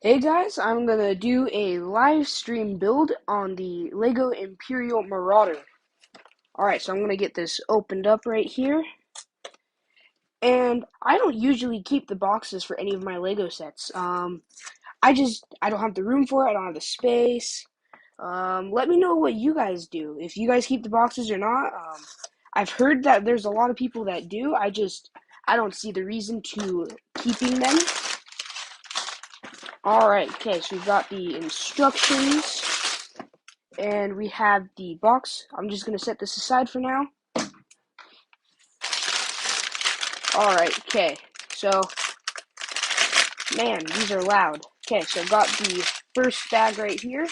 Hey guys, I'm gonna do a live stream build on the Lego Imperial Marauder. Alright, so I'm gonna get this opened up right here. And I don't usually keep the boxes for any of my Lego sets. I don't have the room for it, I don't have the space. Let me know what you guys do. If you guys keep the boxes or not. I've heard that there's a lot of people that do. I don't see the reason to keeping them. Alright, okay, so we've got the instructions. And we have the box. I'm just going to set this aside for now. Alright, okay. So, man, these are loud. Okay, so I've got the first bag right here.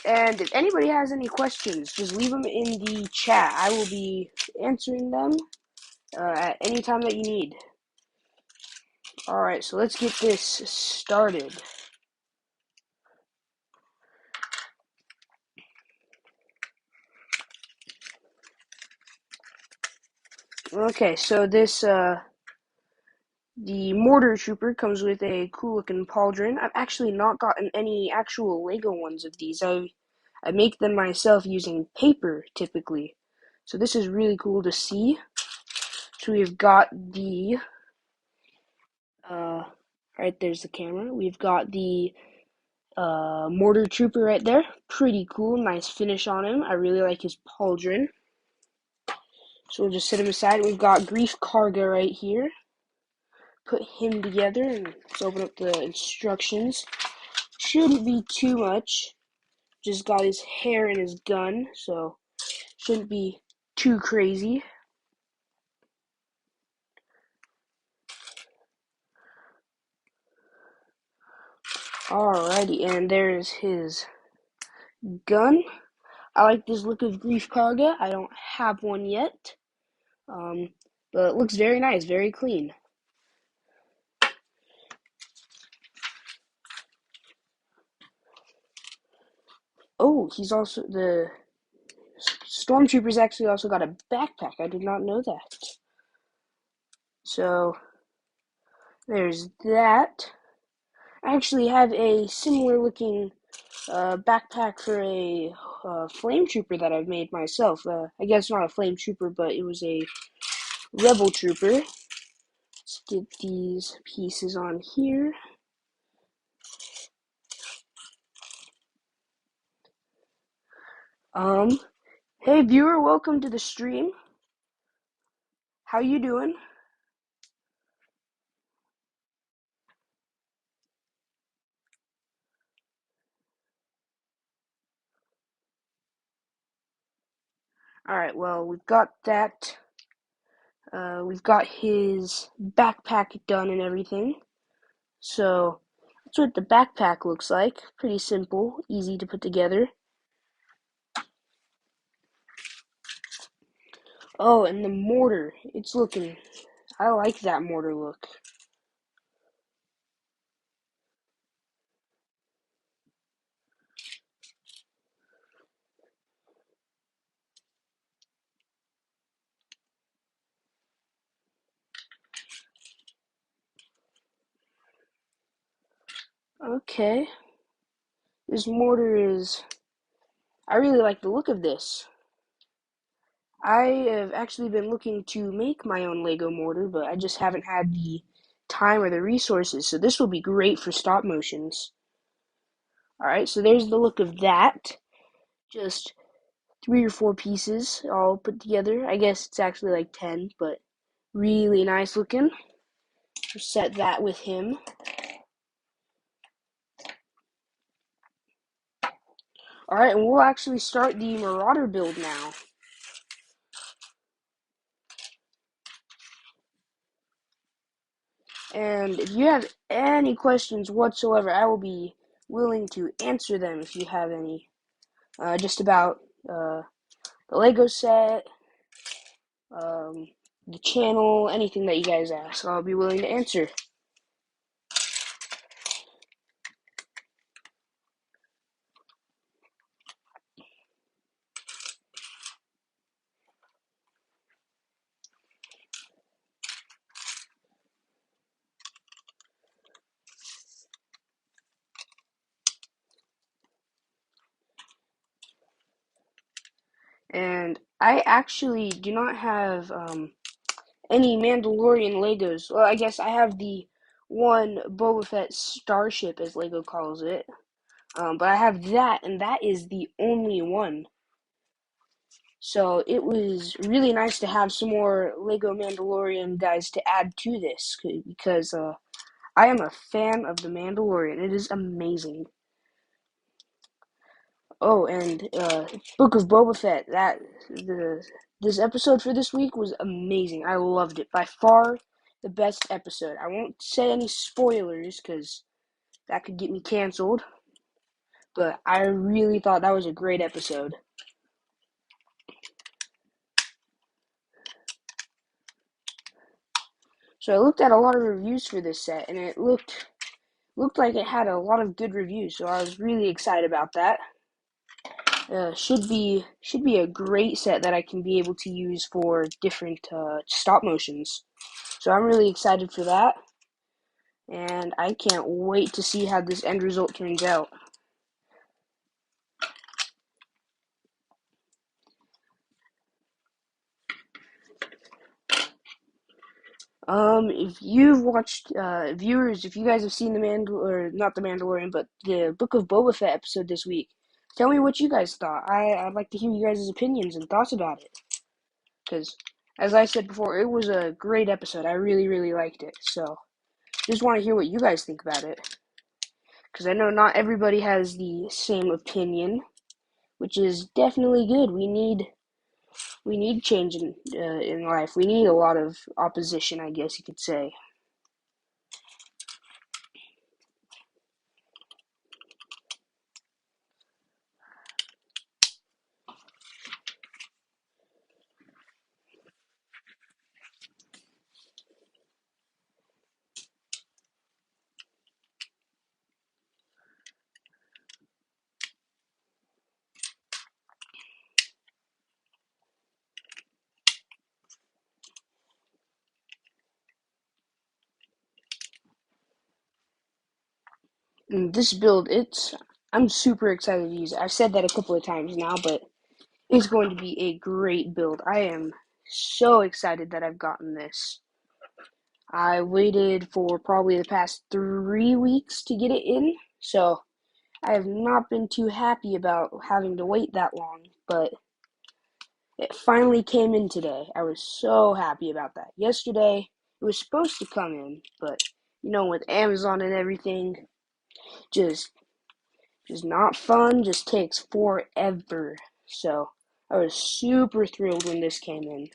And if anybody has any questions, just leave them in the chat. I will be answering them at any time that you need. Alright, so let's get this started. Okay, so the Mortar Trooper comes with a cool looking pauldron. I've actually not gotten any actual Lego ones of these. I make them myself using paper typically. So this is really cool to see. So we've got the right there's the camera. We've got the Mortar Trooper right there. Pretty cool, nice finish on him. I really like his pauldron. So we'll just set him aside. We've got Grief Karga right here. Put him together and let's open up the instructions. Shouldn't be too much. Just got his hair and his gun, so shouldn't be too crazy. Alrighty, and there's his gun. I like this look of Grief Karga. I don't have one yet, but it looks very nice, very clean. Oh, he's also the Stormtrooper's actually also got a backpack. I did not know that. So there's that. I actually have a similar looking backpack for a flame trooper that I've made myself. I guess not a flame trooper, but it was a rebel trooper. Let's get these pieces on here. Hey viewer, welcome to the stream. How you doing? Alright, well, we've got that. We've got his backpack done and everything. So, that's what the backpack looks like. Pretty simple, easy to put together. Oh, and the mortar. I like that mortar look. Okay. This mortar is. I really like the look of this. I have actually been looking to make my own Lego mortar, but I just haven't had the time or the resources, so this will be great for stop motions. Alright, so there's the look of that. Just 3 or 4 pieces all put together. I guess it's actually like 10, but really nice looking. Set that with him. Alright, and we'll actually start the Marauder build now. And if you have any questions whatsoever, I will be willing to answer them if you have any. Just about the Lego set, the channel, anything that you guys ask, I'll be willing to answer. I actually do not have any Mandalorian Legos. Well, I guess I have the one Boba Fett starship, as Lego calls it. But I have that, and that is the only one. So it was really nice to have some more Lego Mandalorian guys to add to this, because I am a fan of the Mandalorian. It is amazing. Oh, and Book of Boba Fett. This episode for this week was amazing. I loved it. By far the best episode. I won't say any spoilers because that could get me canceled. But I really thought that was a great episode. So I looked at a lot of reviews for this set, and it looked like it had a lot of good reviews. So I was really excited about that. Should be a great set that I can be able to use for different stop motions. So I'm really excited for that, and I can't wait to see how this end result turns out. If you've watched, viewers, if you guys have seen not the Mandalorian, but the Book of Boba Fett episode this week, tell me what you guys thought. I'd like to hear you guys' opinions and thoughts about it. Because, as I said before, it was a great episode. I really, really liked it. So, just want to hear what you guys think about it. Because I know not everybody has the same opinion, which is definitely good. We need change in life. We need a lot of opposition, I guess you could say. And this build, I'm super excited to use it. I've said that a couple of times now, but it's going to be a great build. I am so excited that I've gotten this. I waited for probably the past 3 weeks to get it in, so I have not been too happy about having to wait that long, but it finally came in today. I was so happy about that. Yesterday, it was supposed to come in, but with Amazon and everything, just not fun, just takes forever. So, I was super thrilled when this came in.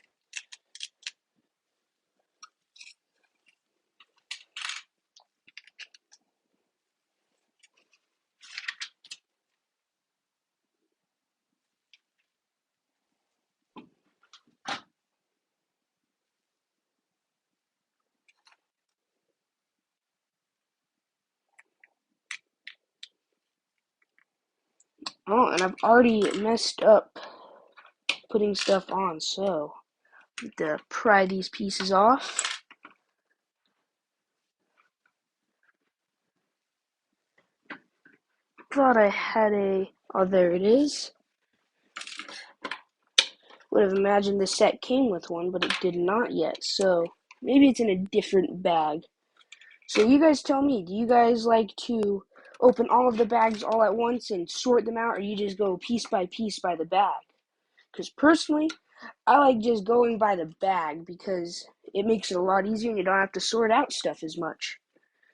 Oh, and I've already messed up putting stuff on, so I need to pry these pieces off. Thought I had oh, there it is. Would have imagined the set came with one, but it did not yet, so maybe it's in a different bag. So you guys tell me, do you guys like to open all of the bags all at once and sort them out, or you just go piece by the bag? Because personally, I like just going by the bag because it makes it a lot easier and you don't have to sort out stuff as much.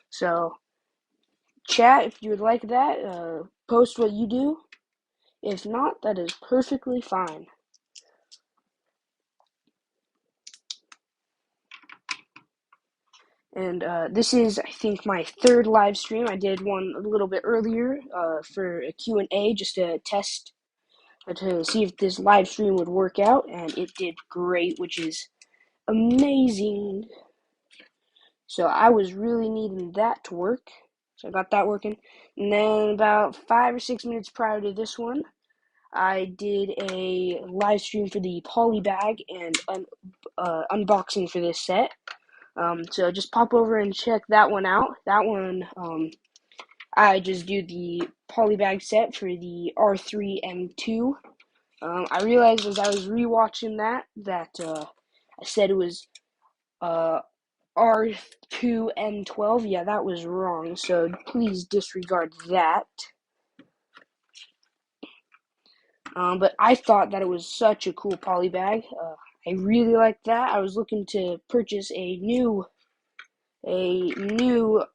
So, chat, if you would like that, post what you do. If not, that is perfectly fine. And this is, I think, my third live stream. I did one a little bit earlier for a Q&A just to test, to see if this live stream would work out, and it did great, which is amazing. So I was really needing that to work. So I got that working. And then about 5 or 6 minutes prior to this one, I did a live stream for the poly bag and unboxing for this set. So just pop over and check that one out. That one, I just do the poly bag set for the R3M2 I realized as I was rewatching that I said it was R2N12. Yeah, that was wrong, so please disregard that. But I thought that it was such a cool poly bag. I really liked that. I was looking to purchase a new R2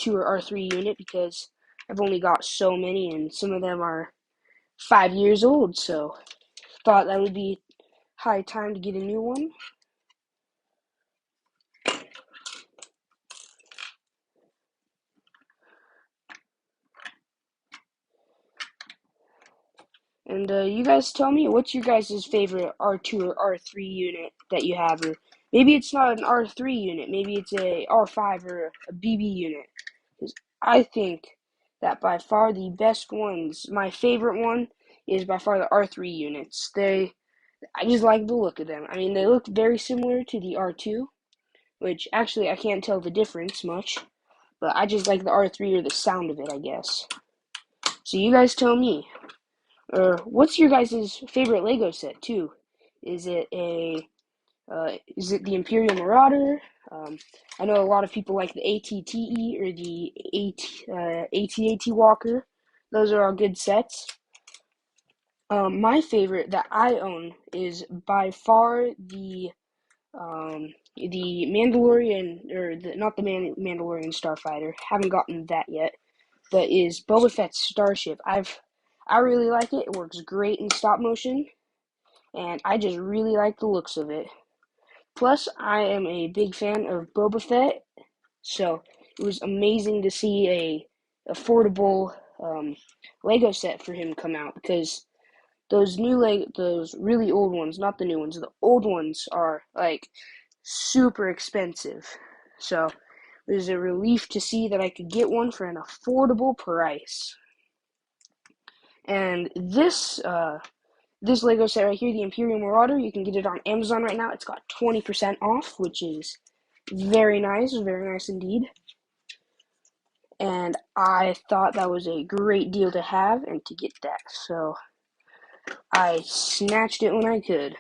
or R3 unit because I've only got so many, and some of them are 5 years old. So thought that would be high time to get a new one. And you guys tell me, what's your guys' favorite R2 or R3 unit that you have? Or maybe it's not an R3 unit, maybe it's a R5 or a BB unit. Because I think that by far the best ones, my favorite one is by far the R3 units. I just like the look of them. I mean, they look very similar to the R2, which actually I can't tell the difference much, but I just like the R3 or the sound of it, I guess. So you guys tell me. Or what's your guys' favorite Lego set too? Is it the Imperial Marauder? I know a lot of people like the ATTE or the ATAT Walker. Those are all good sets. My favorite that I own is by far the Mandalorian, or not the Mandalorian Starfighter. Haven't gotten that yet, but is Boba Fett's starship. I really like it. It works great in stop motion, and I just really like the looks of it. Plus, I am a big fan of Boba Fett, so it was amazing to see a affordable Lego set for him come out, because those really old ones, not the new ones, the old ones are like super expensive. So it was a relief to see that I could get one for an affordable price. And this Lego set right here, the Imperial Marauder, you can get it on Amazon right now. It's got 20% off, which is very nice indeed. And I thought that was a great deal to have and to get that. So I snatched it when I could.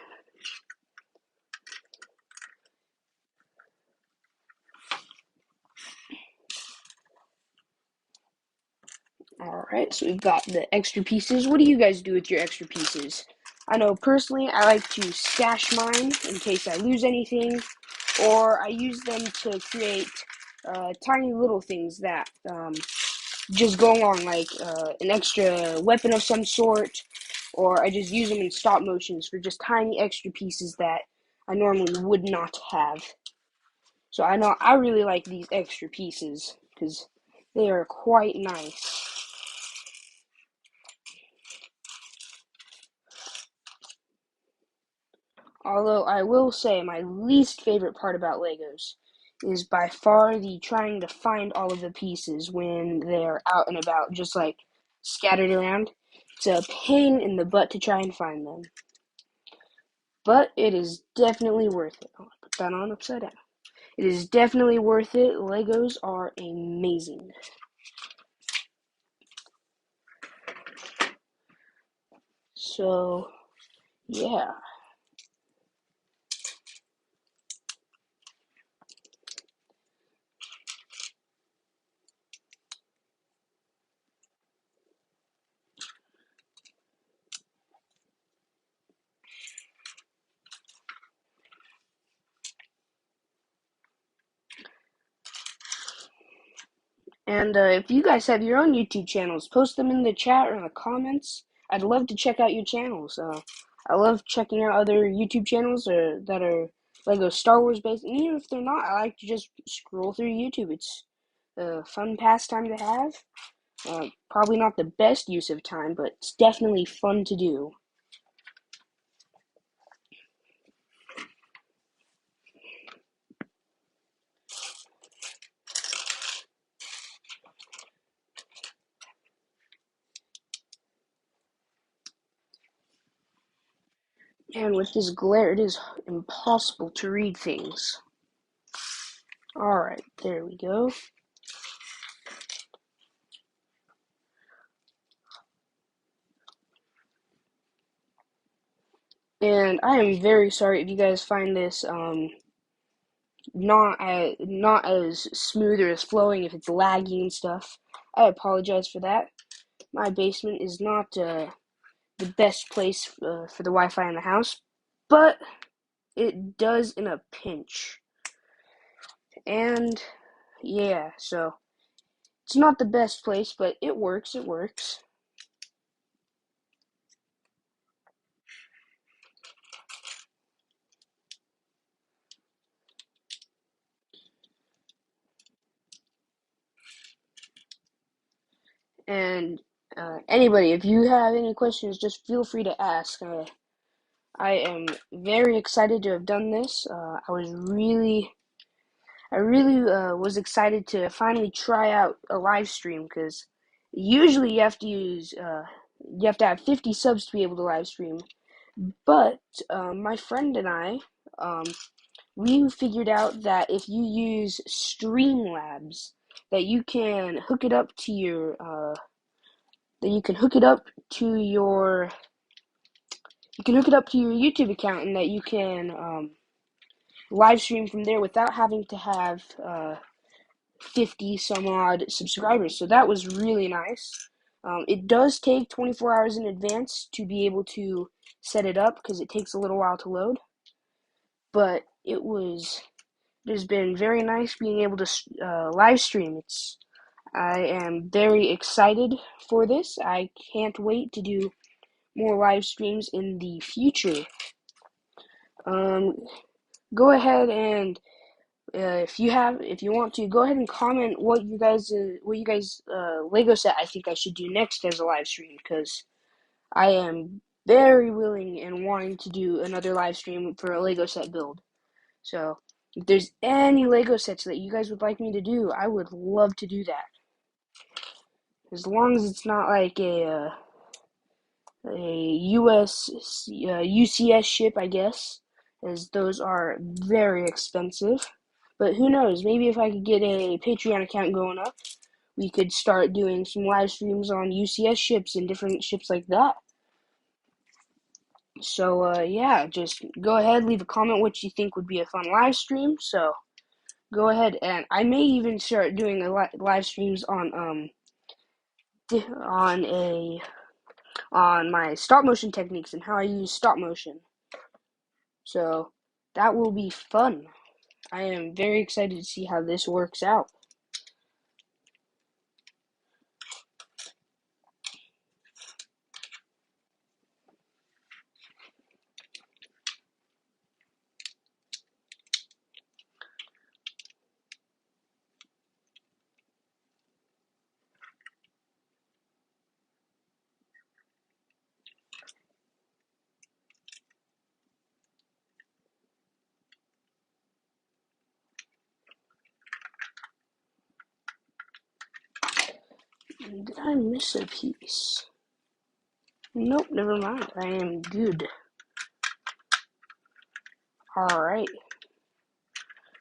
Alright, so we've got the extra pieces. What do you guys do with your extra pieces? I know personally I like to stash mine in case I lose anything, or I use them to create tiny little things that just go along, like an extra weapon of some sort, or I just use them in stop motions for just tiny extra pieces that I normally would not have. So I know I really like these extra pieces because they are quite nice. Although I will say my least favorite part about Legos is by far the trying to find all of the pieces when they're out and about, just like scattered around. It's a pain in the butt to try and find them. But it is definitely worth it. I'll put that on upside down. It is definitely worth it. Legos are amazing. So, yeah. And if you guys have your own YouTube channels, post them in the chat or in the comments. I'd love to check out your channels. I love checking out other YouTube channels that are Lego Star Wars based. And even if they're not, I like to just scroll through YouTube. It's a fun pastime to have. Probably not the best use of time, but it's definitely fun to do. And with this glare, it is impossible to read things. Alright, there we go. And I am very sorry if you guys find this not as smooth or as flowing, if it's laggy and stuff. I apologize for that. My basement is not the best place for the Wi-Fi in the house, but it does in a pinch. And yeah, so it's not the best place, but it works. It works. And anybody, if you have any questions, just feel free to ask. I am very excited to have done this. I really was excited to finally try out a live stream, because usually you have to have 50 subs to be able to live stream. But my friend and I, um, we figured out that if you use Streamlabs, that you can hook it up to your YouTube account, and that you can live stream from there without having to have 50 some odd subscribers. So that was really nice. It does take 24 hours in advance to be able to set it up, because it takes a little while to load. But it's been very nice being able to live stream. I am very excited for this. I can't wait to do more live streams in the future. Go ahead and if you want to, go ahead and comment what you guys Lego set I think I should do next as a live stream, because I am very willing and wanting to do another live stream for a Lego set build. So if there's any Lego sets that you guys would like me to do, I would love to do that. As long as it's not like a US UCS ship, I guess, as those are very expensive. But who knows? Maybe if I could get a Patreon account going up, we could start doing some live streams on UCS ships and different ships like that. So yeah, just go ahead, leave a comment what you think would be a fun live stream. So go ahead, and I may even start doing live streams on my stop motion techniques and how I use stop motion. So that will be fun. I am very excited to see how this works out. Did I miss a piece? Nope, never mind. I am good. Alright.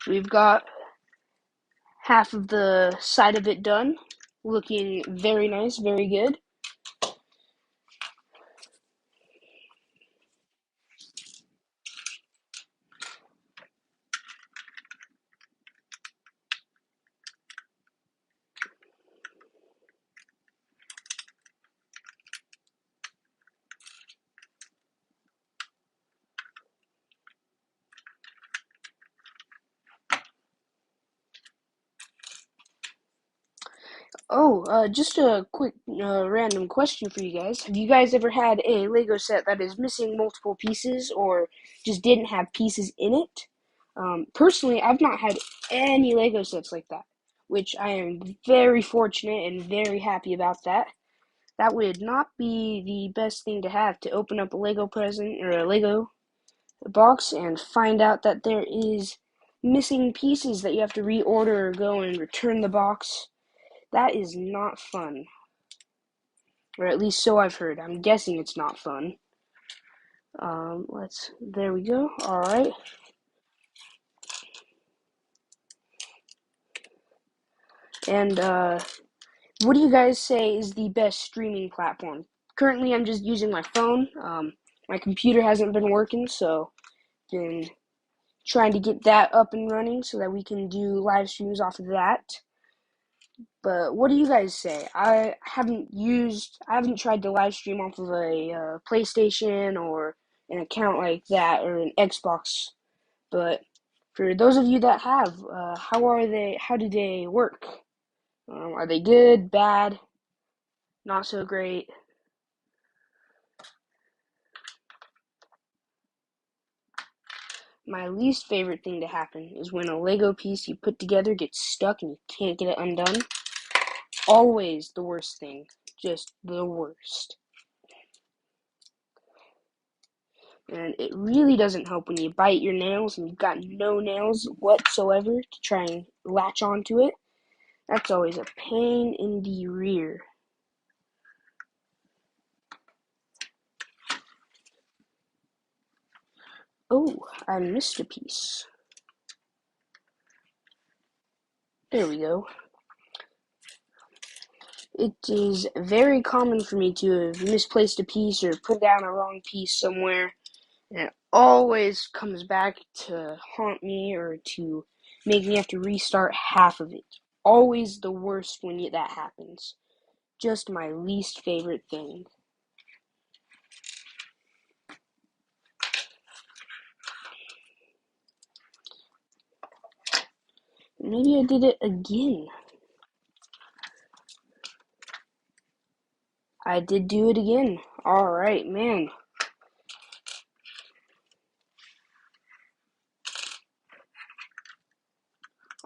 We've got half of the side of it done. Looking very nice, very good. Oh, just a quick random question for you guys. Have you guys ever had a Lego set that is missing multiple pieces, or just didn't have pieces in it? Personally, I've not had any Lego sets like that, which I am very fortunate and very happy about that. That would not be the best thing to have, to open up a Lego present or a Lego box and find out that there is missing pieces that you have to reorder or go and return the box. That is not fun. Or at least so I've heard. I'm guessing it's not fun. There we go. Alright. And, what do you guys say is the best streaming platform? Currently, I'm just using my phone. my computer hasn't been working, so been trying to get that up and running so that we can do live streams off of that. But what do you guys say? I haven't tried to live stream off of a PlayStation or an account like that or an Xbox. But for those of you that have, how are they? How do they work? Are they good, bad, not so great? My least favorite thing to happen is when a Lego piece you put together gets stuck and you can't get it undone. Always the worst thing. Just the worst. And it really doesn't help when you bite your nails and you've got no nails whatsoever to try and latch onto it. That's always a pain in the rear. Oh, I missed a piece. There we go. It is very common for me to have misplaced a piece or put down a wrong piece somewhere, and it always comes back to haunt me or to make me have to restart half of it. Always the worst when that happens. Just my least favorite thing. Maybe I did it again. I did do it again. Alright, man.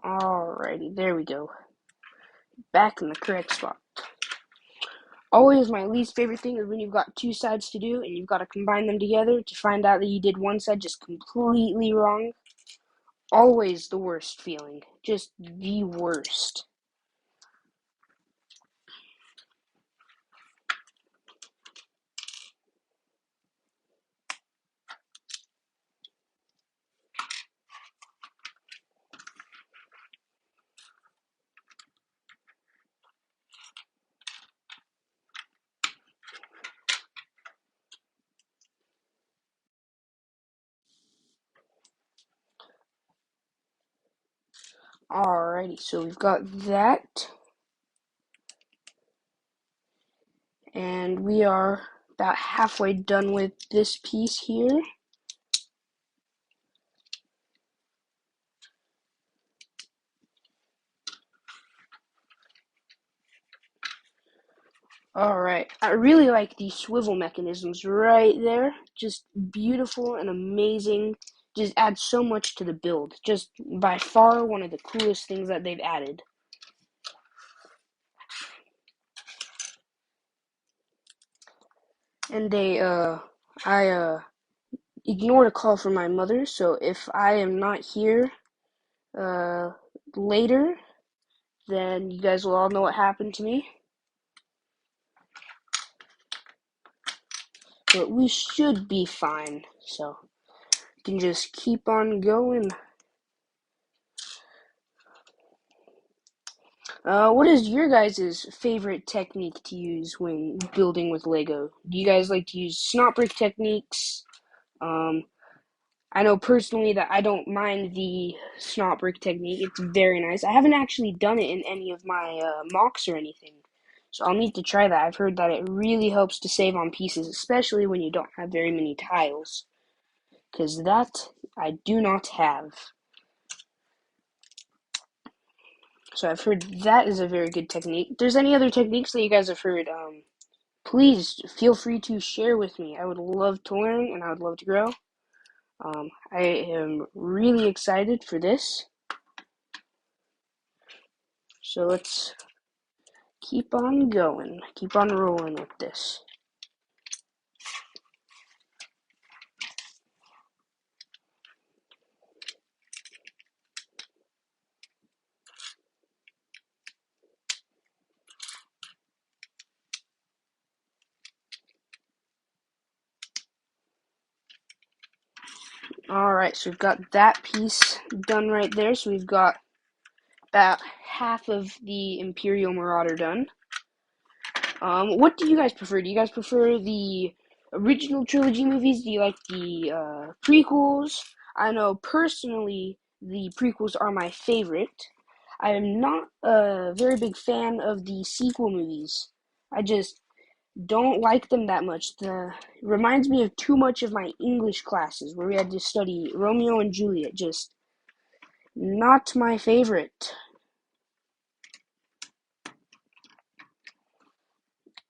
Alrighty, there we go. Back in the correct spot. Always my least favorite thing is when you've got two sides to do and you've got to combine them together to find out that you did one side just completely wrong. Always the worst feeling. Just the worst. Alrighty, so we've got that. And we are about halfway done with this piece here. Alright, I really like these swivel mechanisms right there. Just beautiful and amazing. Just adds so much to the build. Just by far one of the coolest things that they've added. And I ignored a call from my mother, so if I am not here, later, then you guys will all know what happened to me. But we should be fine, so we can just keep on going. What is your guys' favorite technique to use when building with Lego? Do you guys like to use snot brick techniques? I know personally that I don't mind the snot brick technique. It's very nice. I haven't actually done it in any of my mocks or anything, so I'll need to try that. I've heard that it really helps to save on pieces, especially when you don't have very many tiles, because that I do not have. So I've heard that is a very good technique. If there's any other techniques that you guys have heard, please feel free to share with me. I would love to learn and I would love to grow. I am really excited for this. So let's keep on going, keep on rolling with this. Alright, so we've got that piece done right there. So we've got about half of the Imperial Marauder done. What do you guys prefer? Do you guys prefer the original trilogy movies? Do you like the prequels? I know personally the prequels are my favorite. I am not a very big fan of the sequel movies. I just don't like them that much. It reminds me of too much of my English classes where we had to study Romeo and Juliet. Just not my favorite.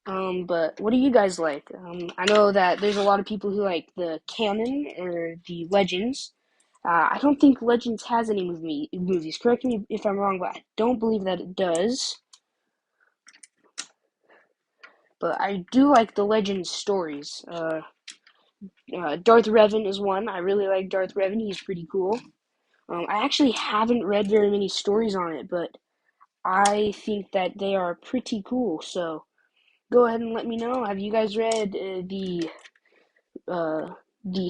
But what do you guys like? I know that there's a lot of people who like the canon or the Legends. I don't think Legends has any movies. Correct me if I'm wrong, but I don't believe that it does. But I do like the Legends stories. Darth Revan is one. I really like Darth Revan. He's pretty cool. I actually haven't read very many stories on it, but I think that they are pretty cool. So go ahead and let me know. Have you guys read the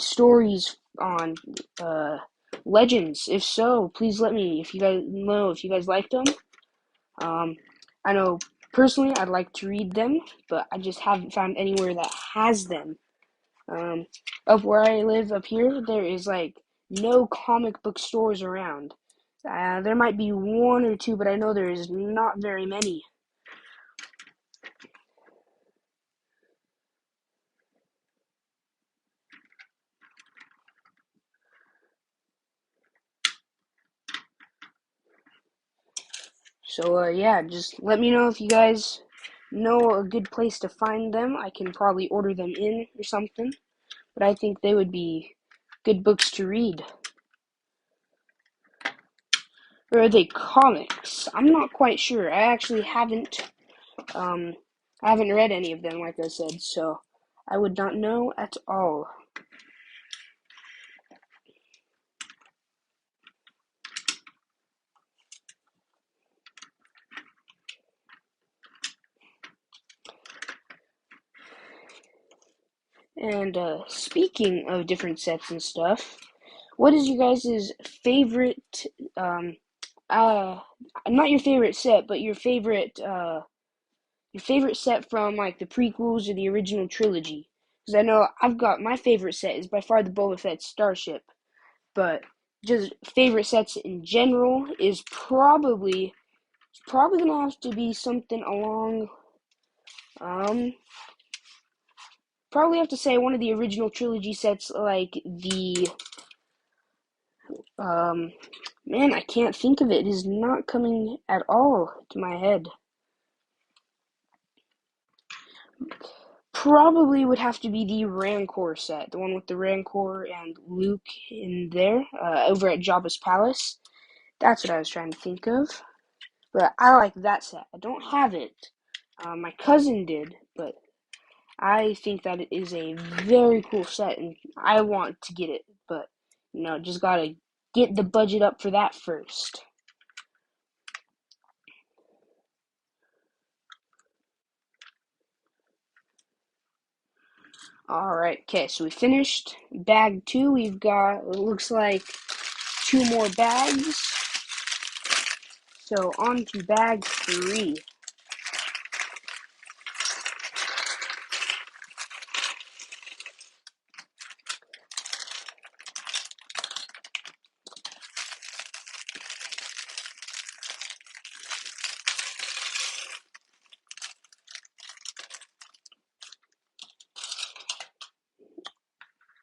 stories on Legends? If so, please let me. If you guys know if you guys liked them. I know personally I'd like to read them, but I just haven't found anywhere that has them. Um, Up where I live up here, there is like no comic book stores around. There might be one or two, but I know there is not very many. So yeah, just let me know if you guys know a good place to find them. I can probably order them in or something. But I think they would be good books to read. Or are they comics? I'm not quite sure. I actually um I haven't read any of them, like I said, so I would not know at all. And speaking of different sets and stuff, what is you guys' favorite uh not your favorite set, but your favorite set from like the prequels or the original trilogy? Because I know I've got my favorite set is by far the Boba Fett starship, but just favorite sets in general is probably gonna have to be something along um probably have to say one of the original trilogy sets like the um man, I can't think of it. It is not coming at all to my head. Probably would have to be the Rancor set, the one with the Rancor and Luke in there, over at Jabba's palace. That's what I was trying to think of. But I like that set. I don't have it. My cousin did, but I think that it is a very cool set, and I want to get it. But just gotta get the budget up for that first. Alright, okay, so we finished bag 2. We've got, it looks like, 2 more bags. So on to bag 3.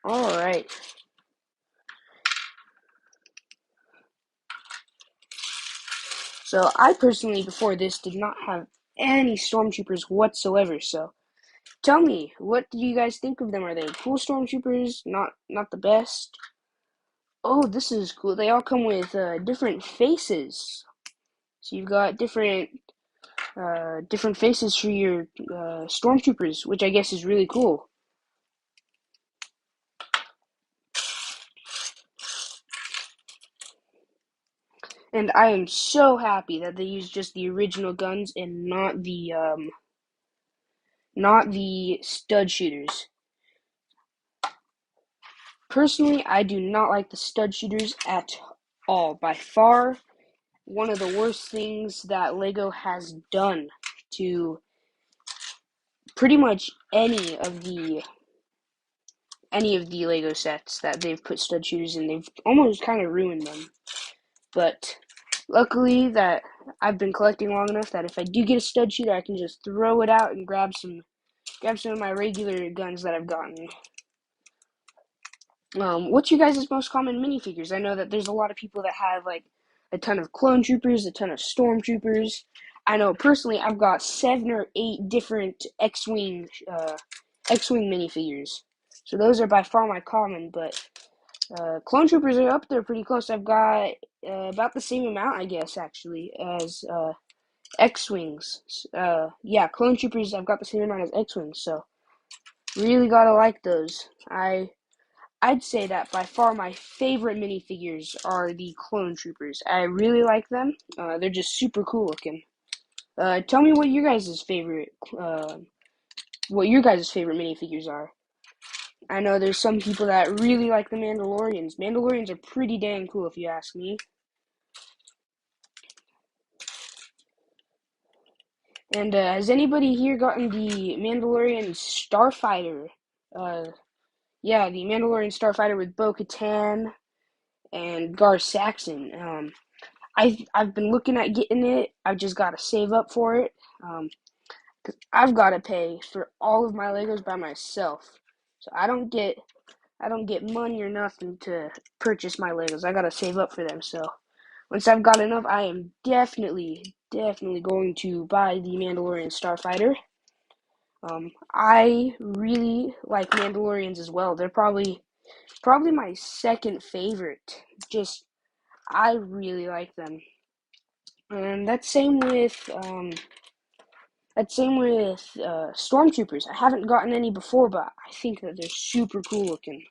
Alright. So I personally, before this, did not have any stormtroopers whatsoever. So tell me, what do you guys think of them? Are they cool stormtroopers? Not the best? Oh, this is cool. They all come with different faces. So you've got different faces for your stormtroopers, which I guess is really cool. And I am so happy that they used just the original guns and not the stud shooters. Personally, I do not like the stud shooters at all. By far, one of the worst things that Lego has done to pretty much any of the any of the Lego sets that they've put stud shooters in. They've almost kind of ruined them. But luckily that I've been collecting long enough that if I do get a stud shooter, I can just throw it out and grab some of my regular guns that I've gotten. What's your guys' most common minifigures? I know that there's a lot of people that have like a ton of clone troopers, a ton of stormtroopers. I know personally I've got 7 or 8 different X-wing minifigures. So those are by far my common, but clone troopers are up there pretty close. I've got about the same amount, I guess, actually, as X-wings. Yeah, clone troopers I've got the same amount as X-wings, so really gotta like those. I'd say that by far my favorite minifigures are the clone troopers. I really like them. They're just super cool looking. Tell me what your guys' favorite minifigures are. I know there's some people that really like the Mandalorians. Mandalorians are pretty dang cool if you ask me. And has anybody here gotten the Mandalorian Starfighter? Yeah, the Mandalorian Starfighter with Bo-Katan and Gar Saxon. I've been looking at getting it. I've just got to save up for it. Cause I've got to pay for all of my Legos by myself. So I don't get money or nothing to purchase my Legos. I got to save up for them. So once I've got enough, I am definitely going to buy the Mandalorian Starfighter. I really like Mandalorians as well. They're probably my second favorite. Just I really like them. And that's same with stormtroopers. I haven't gotten any before, but I think that they're super cool looking.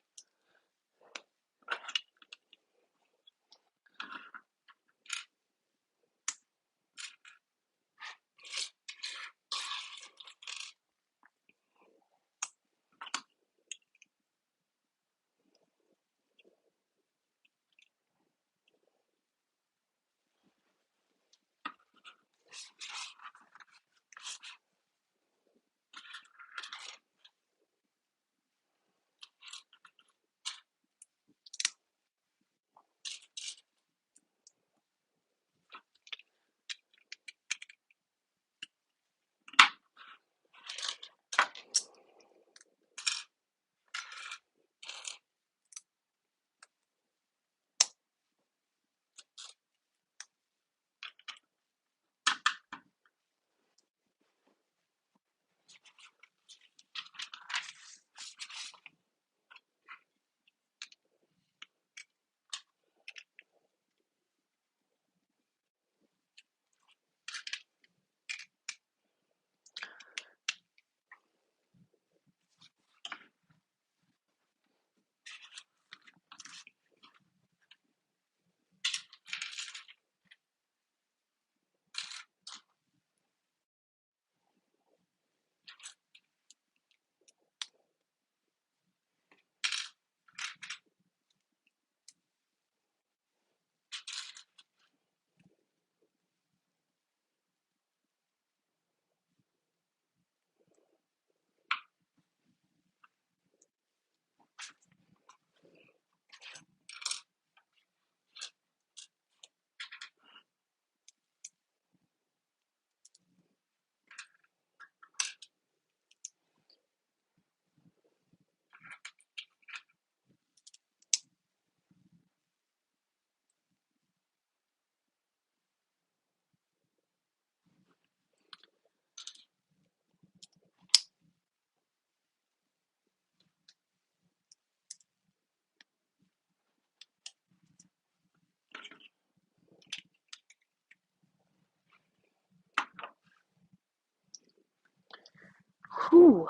Whew.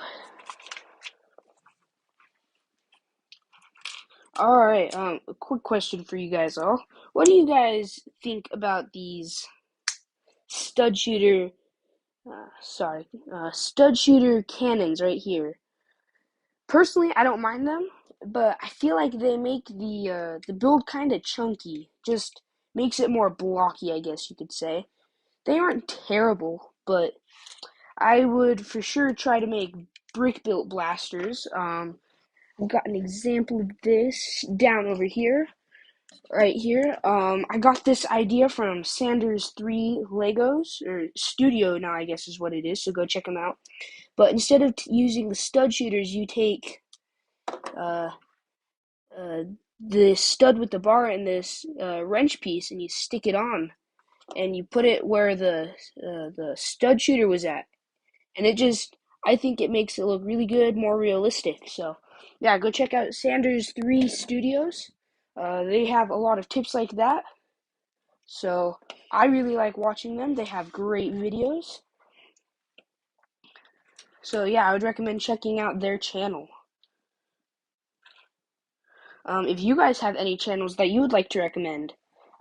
All right. A quick question for you guys all. What do you guys think about these stud shooter? Stud shooter cannons right here. Personally, I don't mind them, but I feel like they make the build kind of chunky. Just makes it more blocky, I guess you could say. They aren't terrible, but I would for sure try to make brick built blasters. I've got an example of this down over here, right here. I got this idea from Sanders 3 Legos, or Studio now I guess is what it is, so go check them out. But instead of using the stud shooters, you take uh, uh, the stud with the bar and this wrench piece, and you stick it on, and you put it where the stud shooter was at, and I think it makes it look really good, more realistic. So yeah, go check out Sanders 3 Studios. They have a lot of tips like that. So I really like watching them. They have great videos. So yeah, I would recommend checking out their channel. If you guys have any channels that you would like to recommend,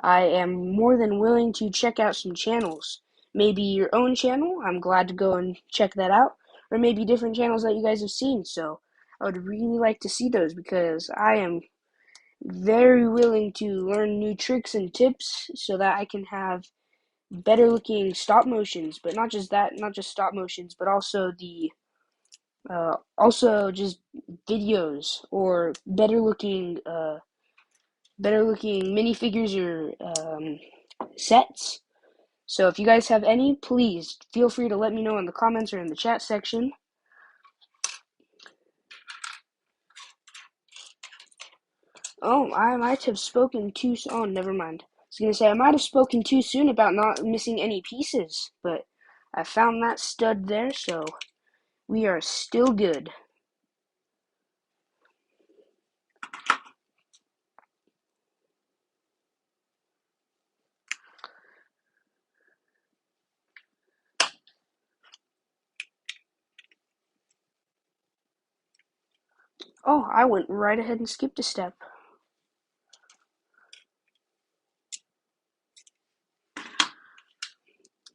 I am more than willing to check out some channels. Maybe your own channel, I'm glad to go and check that out. Or maybe different channels that you guys have seen. So I would really like to see those because I am very willing to learn new tricks and tips so that I can have better looking stop motions. But not just that, not just stop motions, but also just videos or better looking minifigures or sets. So if you guys have any, please feel free to let me know in the comments or in the chat section. Oh, I might have spoken too soon. Oh, never mind. I was going to say, I might have spoken too soon about not missing any pieces, but I found that stud there, so we are still good. Oh, I went right ahead and skipped a step.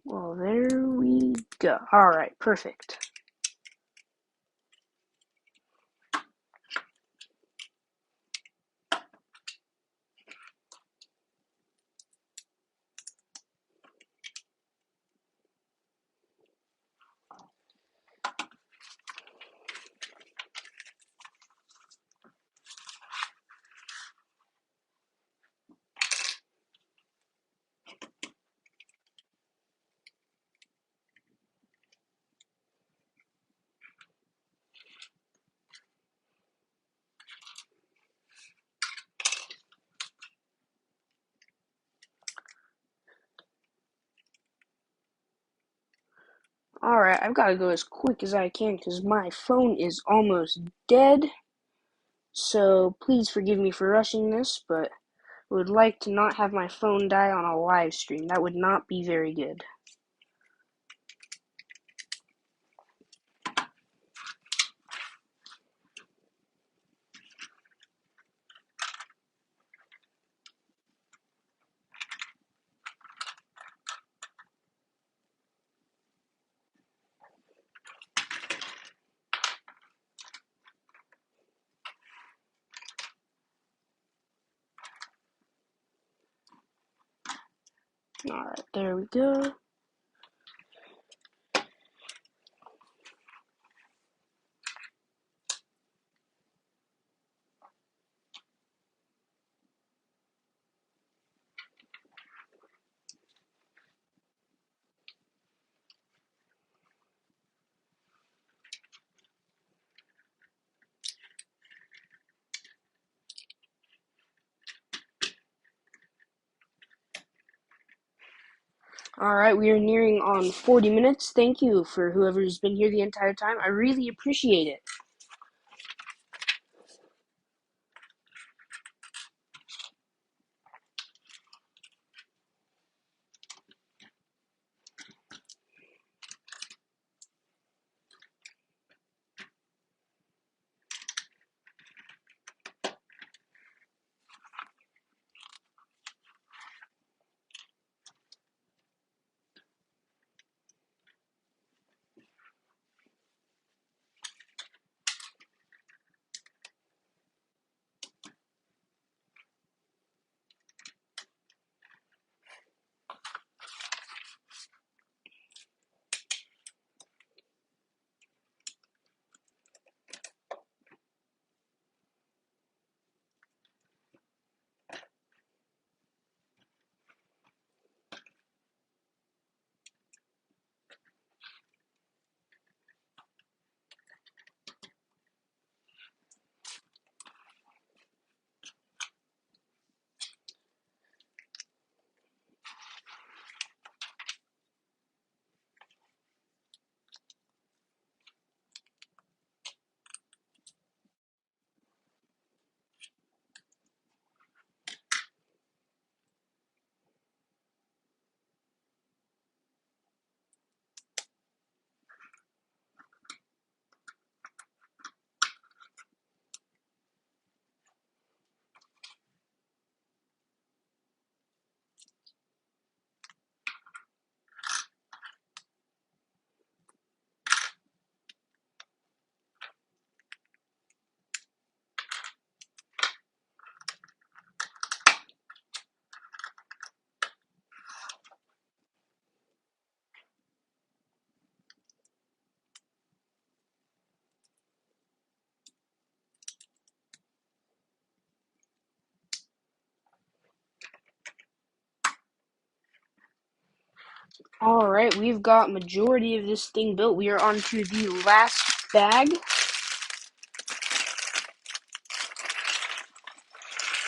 Well, there we go. Alright, perfect. Alright, I've got to go as quick as I can because my phone is almost dead. So please forgive me for rushing this, but I would like to not have my phone die on a live stream. That would not be very good. Alright, there we go. Alright, we are nearing on 40 minutes. Thank you for whoever's been here the entire time. I really appreciate it. Alright, we've got majority of this thing built. We are on to the last bag.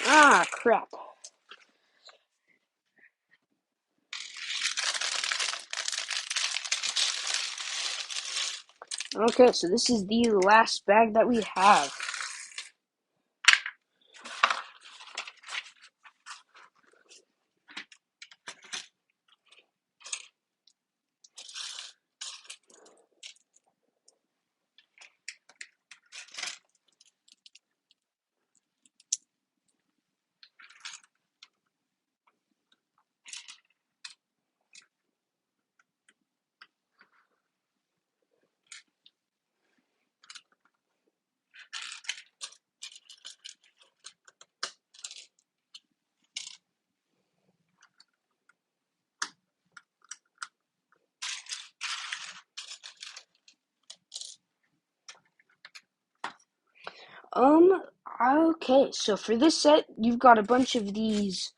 Ah, crap. Okay, so this is the last bag that we have. Okay, so for this set, you've got a bunch of these,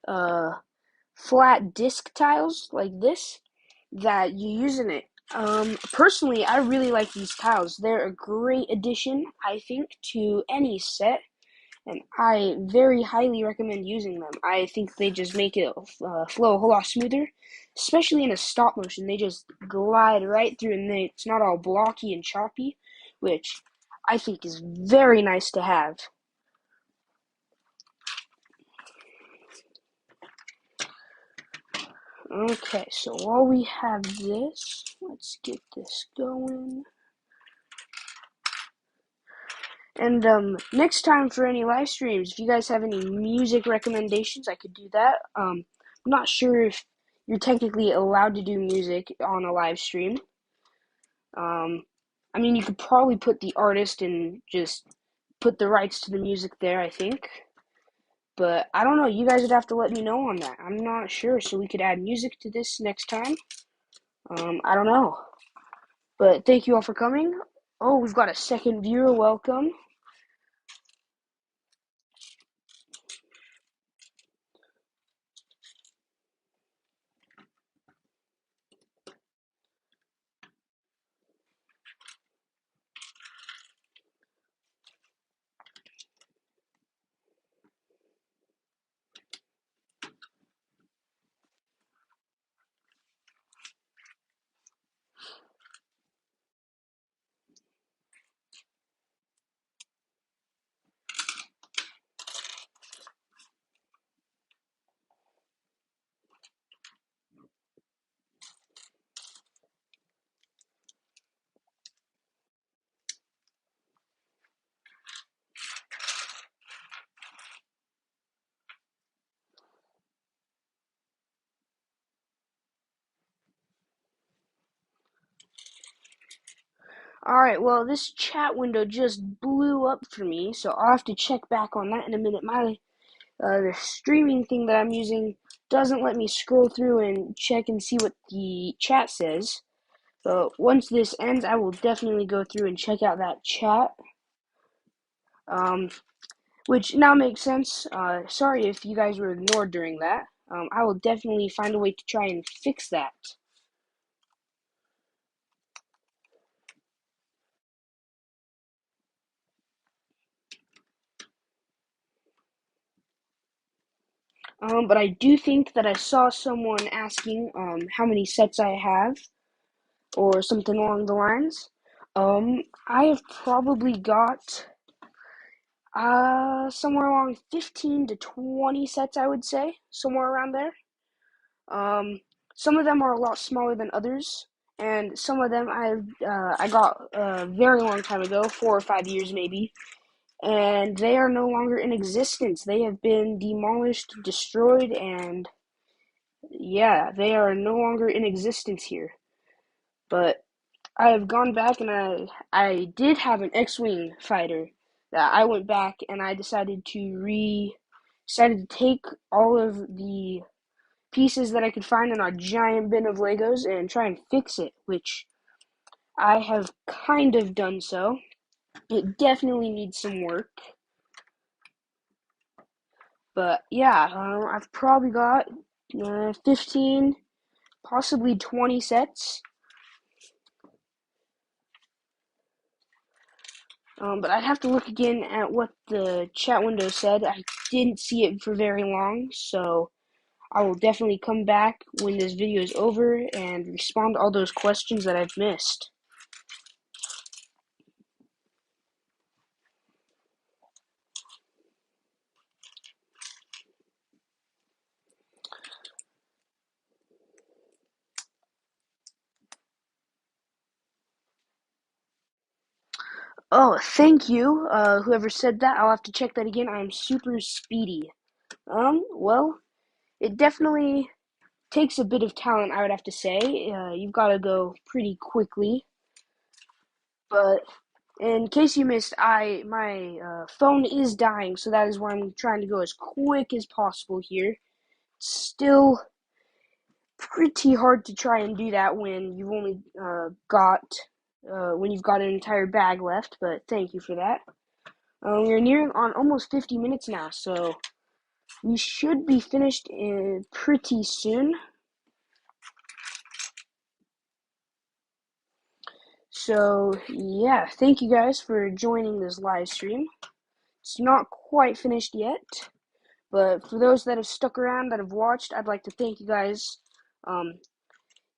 flat disc tiles like this that you use in it. Personally, I really like these tiles. They're a great addition, I think, to any set, and I very highly recommend using them. I think they just make it flow a whole lot smoother, especially in a stop motion. They just glide right through, and it's not all blocky and choppy, which I think is very nice to have. Okay, so while we have this, let's get this going. And next time for any live streams, if you guys have any music recommendations, I could do that. I'm not sure if you're technically allowed to do music on a live stream. I mean, you could probably put the artist and just put the rights to the music there, I think. But I don't know. You guys would have to let me know on that. I'm not sure, so we could add music to this next time. I don't know. But thank you all for coming. Oh, we've got a second viewer. Welcome. Alright, well, this chat window just blew up for me, so I'll have to check back on that in a minute. The streaming thing that I'm using doesn't let me scroll through and check and see what the chat says. So once this ends, I will definitely go through and check out that chat. Which now makes sense. Sorry if you guys were ignored during that. I will definitely find a way to try and fix that. But I do think that I saw someone asking how many sets I have, or something along the lines. I have probably got somewhere along 15 to 20 sets, I would say, somewhere around there. Some of them are a lot smaller than others, and some of them I got a very long time ago, 4 or 5 years maybe, and they are no longer in existence. They have been demolished, destroyed, and yeah, they are no longer in existence here. But I have gone back, and I did have an X-wing fighter that I went back and I decided to take all of the pieces that I could find in our giant bin of Legos and try and fix it, which I have kind of done so. It definitely needs some work. But yeah, I've probably got 15 possibly 20 sets. But I'd have to look again at what the chat window said. I didn't see it for very long, so I will definitely come back when this video is over and respond to all those questions that I've missed. Oh, thank you, whoever said that. I'll have to check that again. I'm super speedy. Well, it definitely takes a bit of talent, I would have to say. You've got to go pretty quickly. But in case you missed, my phone is dying, so that is why I'm trying to go as quick as possible here. It's still pretty hard to try and do that when you've only when you've got an entire bag left. But thank you for that. We're nearing on almost 50 minutes now, so we should be finished in pretty soon. So yeah, thank you guys for joining this live stream. It's not quite finished yet, but for those that have stuck around, that have watched, I'd like to thank you guys.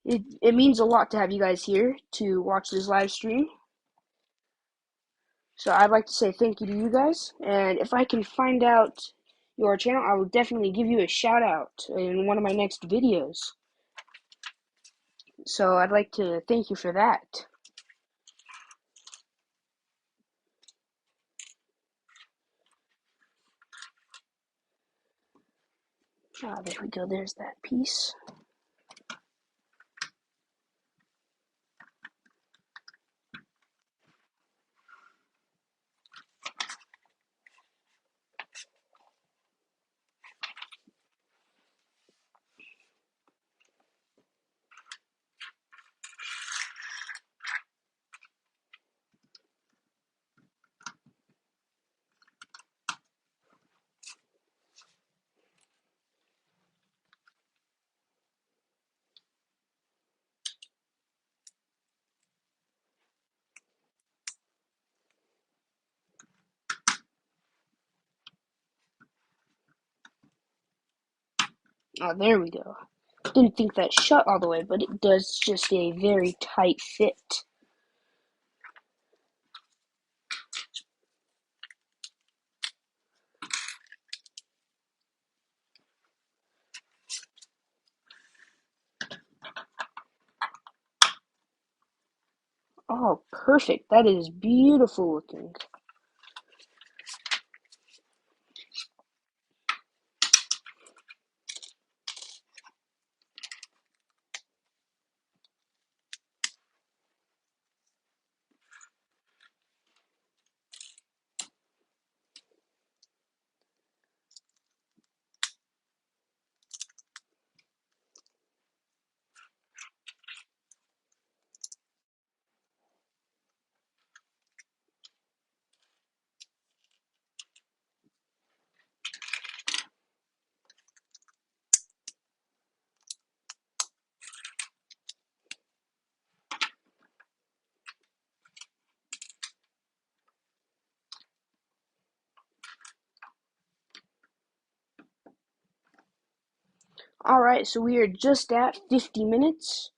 It means a lot to have you guys here to watch this live stream. So I'd like to say thank you to you guys, and if I can find out your channel, I will definitely give you a shout out in one of my next videos. So I'd like to thank you for that. Ah, there we go, there's that piece. Oh, there we go. Didn't think that shut all the way, but it does just a very tight fit. Oh, perfect. That is beautiful looking. Alright, so we are just at 50 minutes,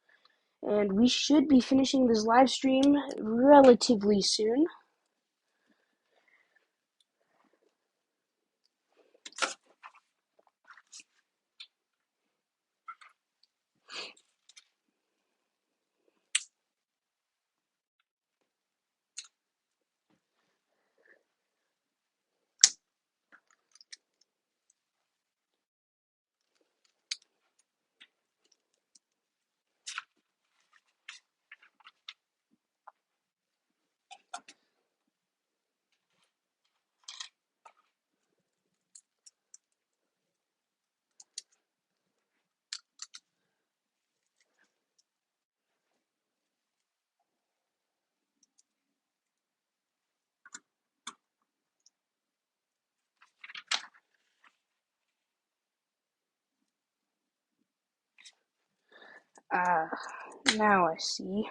and we should be finishing this live stream relatively soon. Ah, now I see.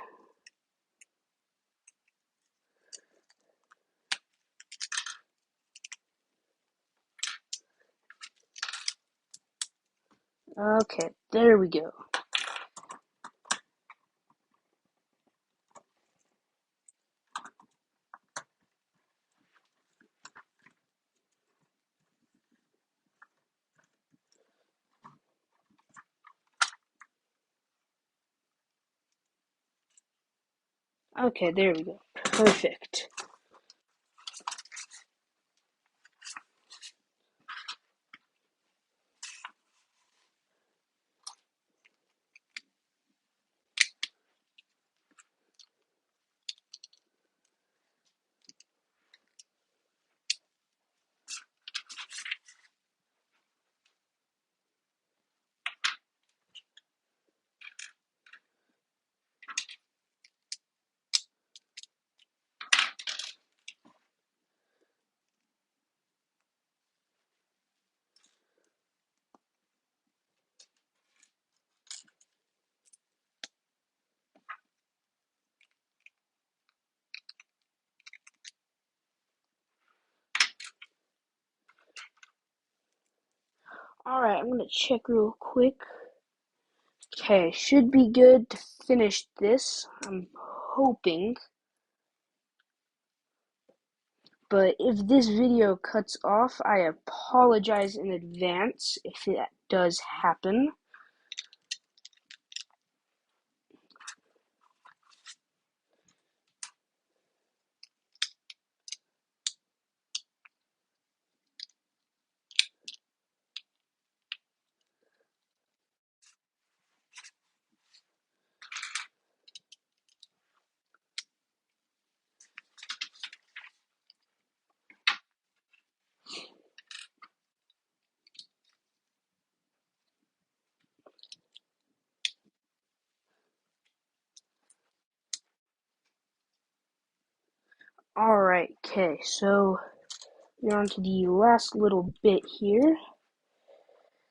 Okay, there we go. Okay, there we go. Perfect. Alright, I'm gonna check real quick. Okay, should be good to finish this. I'm hoping. But if this video cuts off, I apologize in advance if that does happen. Alright, okay, so we're on to the last little bit here.